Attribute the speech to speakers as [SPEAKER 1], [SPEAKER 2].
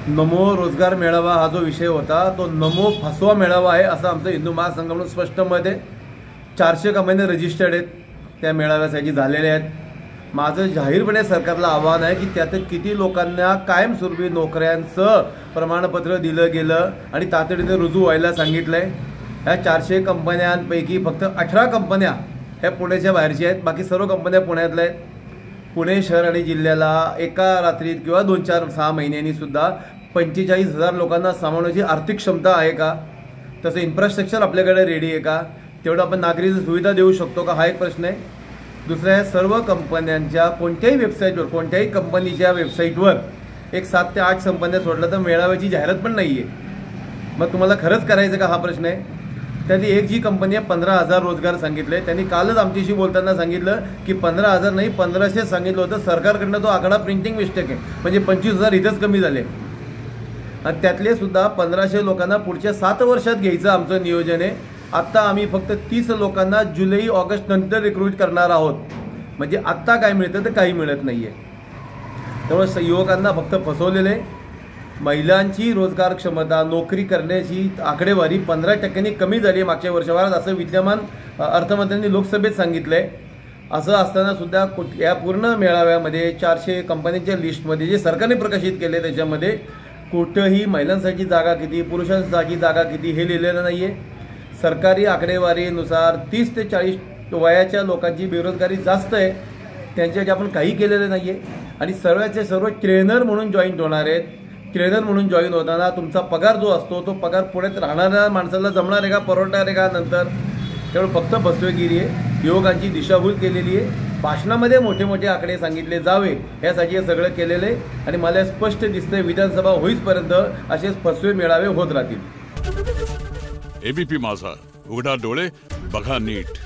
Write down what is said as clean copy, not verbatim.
[SPEAKER 1] नमो रोजगार मेळावा हा जो विषय होता तो नमो फसवा मेळावा आहे असं आमचं हिंदू महासंघाकडून स्पष्ट मत आहे। 400 कंपन्या रजिस्टर्ड आहेत, त्या मेळाव्यासाठी झालेल्या आहेत। माझं जाहीरपणे सरकारला आव्हान आहे की त्यात किती लोकांना कायमस्वरूपी नोकऱ्यांचं प्रमाणपत्र दिलं गेलं आणि तातडीने रुजू व्हायला सांगितलंय। ह्या 400 कंपन्यांपैकी फक्त 18 कंपन्या ह्या पुण्याच्या बाहेरच्या आहेत, बाकी सर्व कंपन्या पुण्यातल्या आहेत। पुणे शहर आणि जिल्ह्याला एका रात्रीत किंवा 2-4-6 महिन्यांनी सुद्धा 45,000 लोकांना सामावण्याची आर्थिक क्षमता आहे का? तसं इन्फ्रास्ट्रक्चर आपल्याकडे रेडी आहे का? तेवढं आपण नागरी सुविधा देऊ शकतो का? हा एक प्रश्न आहे। दुसरा, सर्व कंपन्यांच्या कोणत्याही वेबसाईटवर, कोणत्याही कंपनीच्या वेबसाईटवर एक 7 ते 8 कंपन्या सोडलं तर मेळाव्याची जाहिरात पण नाही आहे। मग तुम्हाला खरंच करायचं का? हा प्रश्न आहे। त्यातली एक जी कंपनी आहे 15,000 रोजगार सांगितले, त्यांनी कालच आमच्याशी बोलताना सांगितलं की 15,000 नाही 1500 सांगितलं होतं। सरकारकडनं तो आकडा प्रिंटिंग मिस्टेक आहे, म्हणजे 25,000 इथंच कमी झाले आणि त्यातले सुद्धा 1500 लोकांना पुढच्या 7 वर्षात घ्यायचं आमचं नियोजन आहे। आत्ता आम्ही फक्त 30 लोकांना जुलै-ऑगस्ट नंतर रिक्रूट करणार आहोत, म्हणजे आत्ता काय मिळतं तर काही मिळत नाही आहे। त्यामुळे युवकांना फक्त फसवलेले। महिलांची रोजगार क्षमता, नोकरी करण्याची आकडेवारी 15% कमी झाली आहे मागच्या वर्षभरात, असं विद्यमान अर्थमंत्र्यांनी लोकसभेत सांगितलंय। असं असताना सुद्धा या पूर्ण मेळाव्यामध्ये 400 कंपन्यांच्या लिस्टमध्ये जे सरकारने प्रकाशित केले त्याच्यामध्ये कुठंही महिलांसाठी जागा किती, पुरुषांसाठी जागा किती हे लिहिलेलं नाही आहे। सरकारी आकडेवारीनुसार 30 ते 40 वयाच्या लोकांची बेरोजगारी जास्त आहे, त्यांच्यासाठी आपण काही केलेलं नाही आहे। आणि सर्वचे सर्व ट्रेनर म्हणून जॉईन होणार आहेत। ट्रेनर म्हणून जॉईन होताना तुमचा पगार जो असतो तो पगार पुण्यात राहणाऱ्या माणसाला जमणार आहे का, परवडणार आहे का नंतर? त्यामुळे फक्त फसवेगिरी आहे, युवकांची दिशाभूल केलेली आहे। भाषणामध्ये मोठे मोठे आकडे सांगितले जावे यासाठी हे सगळं केलेलं आहे आणि मला स्पष्ट दिसतंय विधानसभा होईपर्यंत असेच फसवे मेळावे होत राहतील।
[SPEAKER 2] एबीपी माझा, उघडा डोळे बघा नीट।